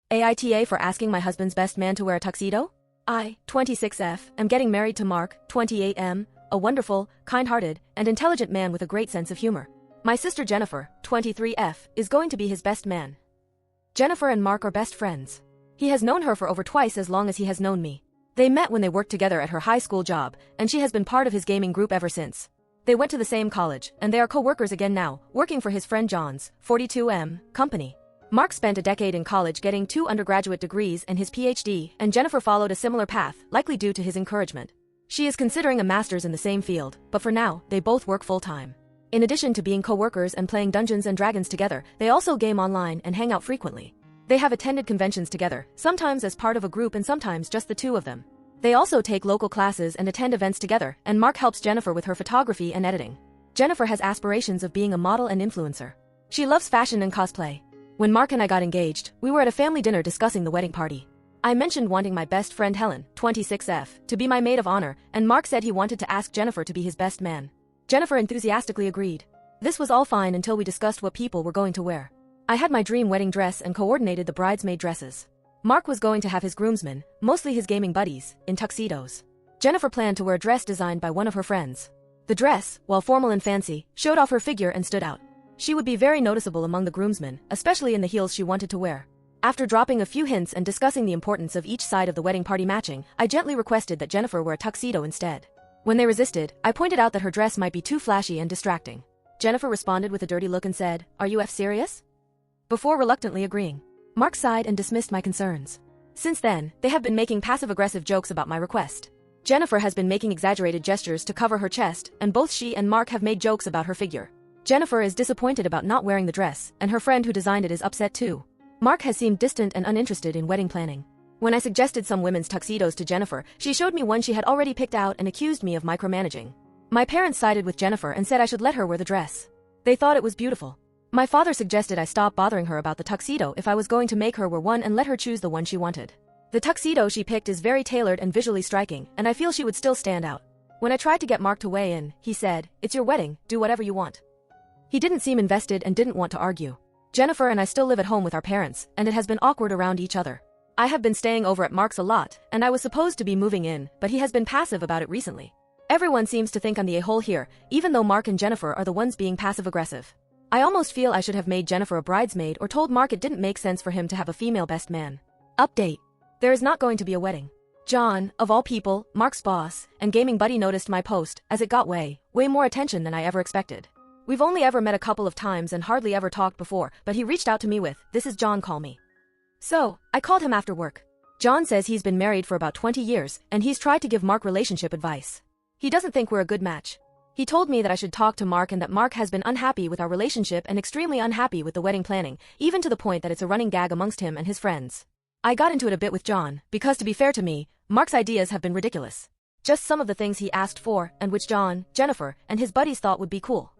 AITA for asking my husband's best man to wear a tuxedo? I, 26F, am getting married to Mark, 28M, a wonderful, kind-hearted, and intelligent man with a great sense of humor. My sister Jennifer, 23F, is going to be his best man. Jennifer and Mark are best friends. He has known her for over twice as long as he has known me. They met when they worked together at her high school job, and she has been part of his gaming group ever since. They went to the same college, and they are co-workers again now, working for his friend John's, 42M, company. Mark spent a decade in college getting 2 undergraduate degrees and his PhD, and Jennifer followed a similar path, likely due to his encouragement. She is considering a master's in the same field, but for now, they both work full-time. In addition to being co-workers and playing Dungeons & Dragons together, they also game online and hang out frequently. They have attended conventions together, sometimes as part of a group and sometimes just the two of them. They also take local classes and attend events together, and Mark helps Jennifer with her photography and editing. Jennifer has aspirations of being a model and influencer. She loves fashion and cosplay. When Mark and I got engaged, we were at a family dinner discussing the wedding party. I mentioned wanting my best friend Helen, 26F, to be my maid of honor, and Mark said he wanted to ask Jennifer to be his best man. Jennifer enthusiastically agreed. This was all fine until we discussed what people were going to wear. I had my dream wedding dress and coordinated the bridesmaid dresses. Mark was going to have his groomsmen, mostly his gaming buddies, in tuxedos. Jennifer planned to wear a dress designed by one of her friends. The dress, while formal and fancy, showed off her figure and stood out. She would be very noticeable among the groomsmen, especially in the heels she wanted to wear. After dropping a few hints and discussing the importance of each side of the wedding party matching, I gently requested that Jennifer wear a tuxedo instead. When they resisted, I pointed out that her dress might be too flashy and distracting. Jennifer responded with a dirty look and said, "Are you serious?" Before reluctantly agreeing. Mark sighed and dismissed my concerns. Since then, they have been making passive-aggressive jokes about my request. Jennifer has been making exaggerated gestures to cover her chest, and both she and Mark have made jokes about her figure. Jennifer is disappointed about not wearing the dress, and her friend who designed it is upset too. Mark has seemed distant and uninterested in wedding planning. When I suggested some women's tuxedos to Jennifer, she showed me one she had already picked out and accused me of micromanaging. My parents sided with Jennifer and said I should let her wear the dress. They thought it was beautiful. My father suggested I stop bothering her about the tuxedo if I was going to make her wear one and let her choose the one she wanted. The tuxedo she picked is very tailored and visually striking, and I feel she would still stand out. When I tried to get Mark to weigh in, he said, "It's your wedding, do whatever you want." He didn't seem invested and didn't want to argue. Jennifer and I still live at home with our parents, and it has been awkward around each other. I have been staying over at Mark's a lot, and I was supposed to be moving in, but he has been passive about it recently. Everyone seems to think I'm the a-hole here, even though Mark and Jennifer are the ones being passive-aggressive. I almost feel I should have made Jennifer a bridesmaid or told Mark it didn't make sense for him to have a female best man. Update. There is not going to be a wedding. John, of all people, Mark's boss, and gaming buddy noticed my post, as it got way more attention than I ever expected. We've only ever met a couple of times and hardly ever talked before, but he reached out to me with, "This is John, call me." So, I called him after work. John says he's been married for about 20 years, and he's tried to give Mark relationship advice. He doesn't think we're a good match. He told me that I should talk to Mark and that Mark has been unhappy with our relationship and extremely unhappy with the wedding planning, even to the point that it's a running gag amongst him and his friends. I got into it a bit with John, because to be fair to me, Mark's ideas have been ridiculous. Just some of the things he asked for, and which John, Jennifer, and his buddies thought would be cool.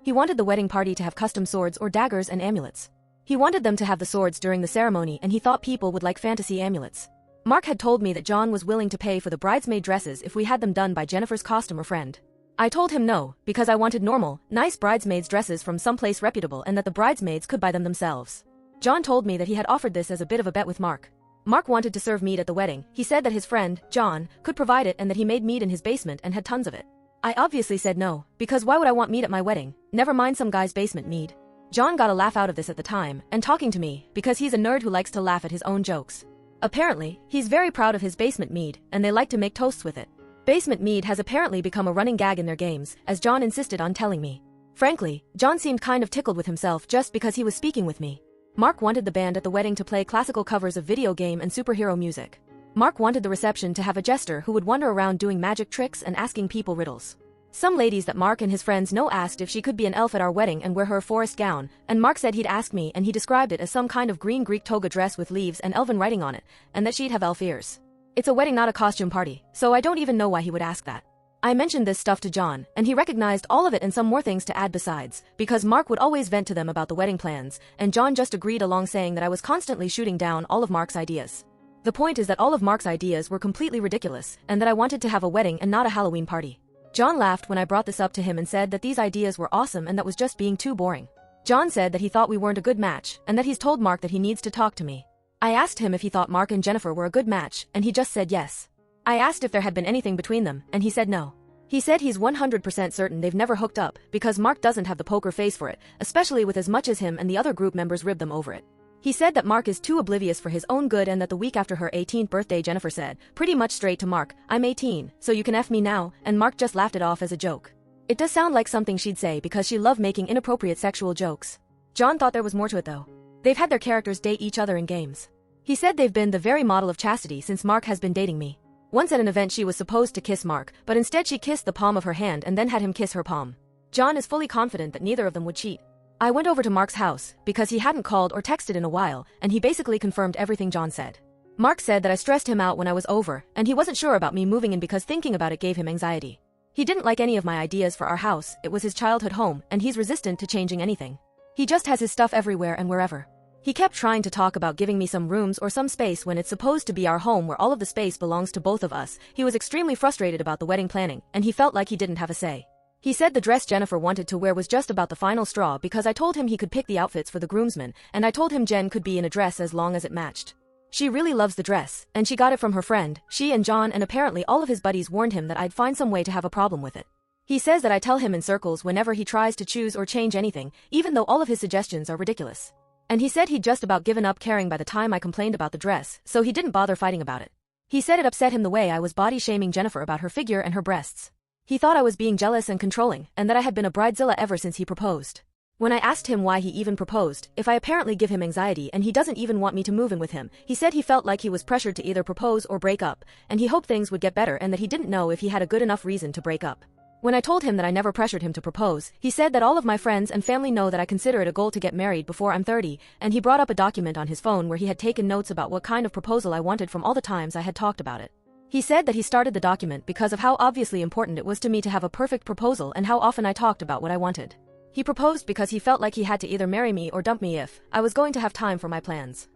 He wanted the wedding party to have custom swords or daggers and amulets. He wanted them to have the swords during the ceremony, and he thought people would like fantasy amulets. Mark had told me that John was willing to pay for the bridesmaid dresses if we had them done by Jennifer's costumer friend. I told him no, because I wanted normal, nice bridesmaids' dresses from someplace reputable and that the bridesmaids could buy them themselves. John told me that he had offered this as a bit of a bet with Mark. Mark wanted to serve meat at the wedding. He said that his friend, John, could provide it and that he made meat in his basement and had tons of it. I obviously said no, because why would I want meat at my wedding, never mind some guy's basement mead. John got a laugh out of this at the time, and talking to me, because he's a nerd who likes to laugh at his own jokes. Apparently, he's very proud of his basement mead, and they like to make toasts with it. Basement mead has apparently become a running gag in their games, as John insisted on telling me. Frankly, John seemed kind of tickled with himself just because he was speaking with me. Mark wanted the band at the wedding to play classical covers of video game and superhero music. Mark wanted the reception to have a jester who would wander around doing magic tricks and asking people riddles. Some ladies that Mark and his friends know asked if she could be an elf at our wedding and wear her forest gown, and Mark said he'd ask me and he described it as some kind of green Greek toga dress with leaves and elven writing on it, and that she'd have elf ears. It's a wedding, not a costume party, so I don't even know why he would ask that. I mentioned this stuff to John, and he recognized all of it and some more things to add besides, because Mark would always vent to them about the wedding plans, and John just agreed along saying that I was constantly shooting down all of Mark's ideas. The point is that all of Mark's ideas were completely ridiculous, and that I wanted to have a wedding and not a Halloween party. John laughed when I brought this up to him and said that these ideas were awesome and that was just being too boring. John said that he thought we weren't a good match, and that he's told Mark that he needs to talk to me. I asked him if he thought Mark and Jennifer were a good match, and he just said yes. I asked if there had been anything between them, and he said no. He said he's 100% certain they've never hooked up, because Mark doesn't have the poker face for it, especially with as much as him and the other group members rib them over it. He said that Mark is too oblivious for his own good and that the week after her 18th birthday Jennifer said, pretty much straight to Mark, "I'm 18, so you can F me now," and Mark just laughed it off as a joke. It does sound like something she'd say because she loved making inappropriate sexual jokes. John thought there was more to it though. They've had their characters date each other in games. He said they've been the very model of chastity since Mark has been dating me. Once at an event she was supposed to kiss Mark, but instead she kissed the palm of her hand and then had him kiss her palm. John is fully confident that neither of them would cheat. I went over to Mark's house, because he hadn't called or texted in a while, and he basically confirmed everything John said. Mark said that I stressed him out when I was over, and he wasn't sure about me moving in because thinking about it gave him anxiety. He didn't like any of my ideas for our house, it was his childhood home, and he's resistant to changing anything. He just has his stuff everywhere and wherever. He kept trying to talk about giving me some rooms or some space when it's supposed to be our home where all of the space belongs to both of us. He was extremely frustrated about the wedding planning, and he felt like he didn't have a say. He said the dress Jennifer wanted to wear was just about the final straw because I told him he could pick the outfits for the groomsmen, and I told him Jen could be in a dress as long as it matched. She really loves the dress, and she got it from her friend. She and John and apparently all of his buddies warned him that I'd find some way to have a problem with it. He says that I tell him in circles whenever he tries to choose or change anything, even though all of his suggestions are ridiculous. And he said he'd just about given up caring by the time I complained about the dress, so he didn't bother fighting about it. He said it upset him the way I was body-shaming Jennifer about her figure and her breasts. He thought I was being jealous and controlling, and that I had been a bridezilla ever since he proposed. When I asked him why he even proposed, if I apparently give him anxiety and he doesn't even want me to move in with him, he said he felt like he was pressured to either propose or break up, and he hoped things would get better and that he didn't know if he had a good enough reason to break up. When I told him that I never pressured him to propose, he said that all of my friends and family know that I consider it a goal to get married before I'm 30, and he brought up a document on his phone where he had taken notes about what kind of proposal I wanted from all the times I had talked about it. He said that he started the document because of how obviously important it was to me to have a perfect proposal and how often I talked about what I wanted. He proposed because he felt like he had to either marry me or dump me if I was going to have time for my plans.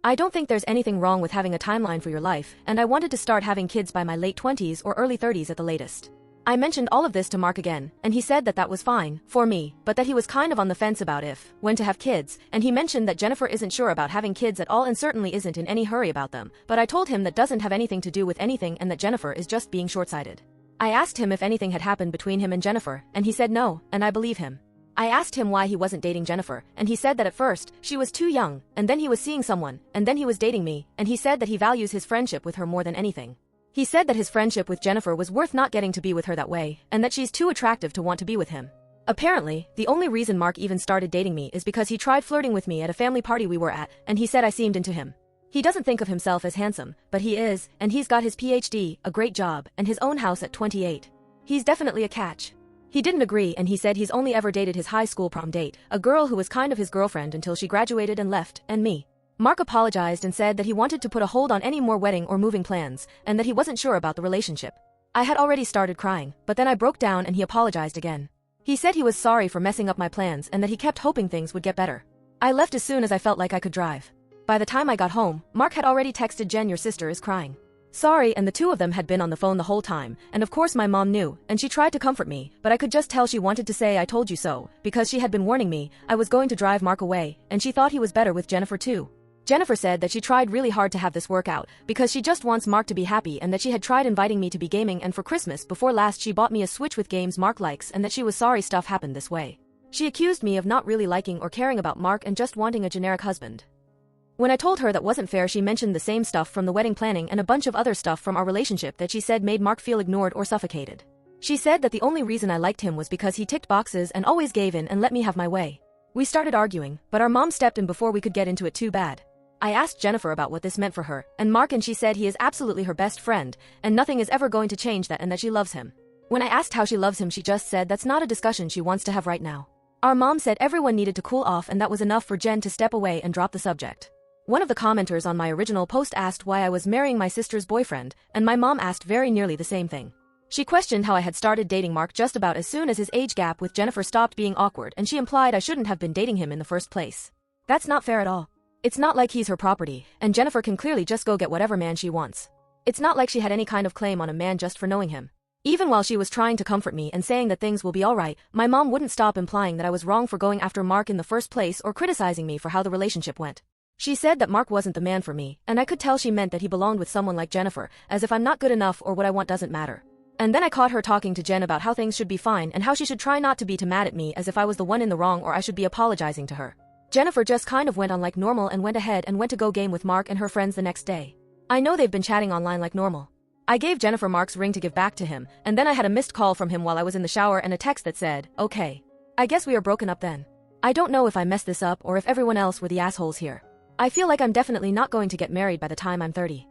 I don't think there's anything wrong with having a timeline for your life, and I wanted to start having kids by my late 20s or early 30s at the latest. I mentioned all of this to Mark again, and he said that that was fine, for me, but that he was kind of on the fence about when to have kids, and he mentioned that Jennifer isn't sure about having kids at all and certainly isn't in any hurry about them, but I told him that doesn't have anything to do with anything and that Jennifer is just being short-sighted. I asked him if anything had happened between him and Jennifer, and he said no, and I believe him. I asked him why he wasn't dating Jennifer, and he said that at first, she was too young, and then he was seeing someone, and then he was dating me, and he said that he values his friendship with her more than anything. He said that his friendship with Jennifer was worth not getting to be with her that way, and that she's too attractive to want to be with him. Apparently, the only reason Mark even started dating me is because he tried flirting with me at a family party we were at, and he said I seemed into him. He doesn't think of himself as handsome, but he is, and he's got his PhD, a great job, and his own house at 28. He's definitely a catch. He didn't agree, and he said he's only ever dated his high school prom date, a girl who was kind of his girlfriend until she graduated and left, and me. Mark apologized and said that he wanted to put a hold on any more wedding or moving plans, and that he wasn't sure about the relationship. I had already started crying, but then I broke down and he apologized again. He said he was sorry for messing up my plans and that he kept hoping things would get better. I left as soon as I felt like I could drive. By the time I got home, Mark had already texted Jen, "Your sister is crying." Sorry, and the two of them had been on the phone the whole time, and of course my mom knew, and she tried to comfort me, but I could just tell she wanted to say "I told you so," because she had been warning me I was going to drive Mark away, and she thought he was better with Jennifer too. Jennifer said that she tried really hard to have this work out, because she just wants Mark to be happy, and that she had tried inviting me to be gaming, and for Christmas before last she bought me a Switch with games Mark likes, and that she was sorry stuff happened this way. She accused me of not really liking or caring about Mark and just wanting a generic husband. When I told her that wasn't fair, she mentioned the same stuff from the wedding planning and a bunch of other stuff from our relationship that she said made Mark feel ignored or suffocated. She said that the only reason I liked him was because he ticked boxes and always gave in and let me have my way. We started arguing, but our mom stepped in before we could get into it too bad. I asked Jennifer about what this meant for her, and Mark, and she said he is absolutely her best friend, and nothing is ever going to change that, and that she loves him. When I asked how she loves him, she just said that's not a discussion she wants to have right now. Our mom said everyone needed to cool off, and that was enough for Jen to step away and drop the subject. One of the commenters on my original post asked why I was marrying my sister's boyfriend, and my mom asked very nearly the same thing. She questioned how I had started dating Mark just about as soon as his age gap with Jennifer stopped being awkward, and she implied I shouldn't have been dating him in the first place. That's not fair at all. It's not like he's her property, and Jennifer can clearly just go get whatever man she wants. It's not like she had any kind of claim on a man just for knowing him. Even while she was trying to comfort me and saying that things will be alright, my mom wouldn't stop implying that I was wrong for going after Mark in the first place or criticizing me for how the relationship went. She said that Mark wasn't the man for me, and I could tell she meant that he belonged with someone like Jennifer, as if I'm not good enough or what I want doesn't matter. And then I caught her talking to Jen about how things should be fine and how she should try not to be too mad at me as if I was the one in the wrong or I should be apologizing to her. Jennifer just kind of went on like normal and went ahead and went to go game with Mark and her friends the next day. I know they've been chatting online like normal. I gave Jennifer Mark's ring to give back to him, and then I had a missed call from him while I was in the shower and a text that said, "Okay. I guess we are broken up then." I don't know if I messed this up or if everyone else were the assholes here. I feel like I'm definitely not going to get married by the time I'm 30.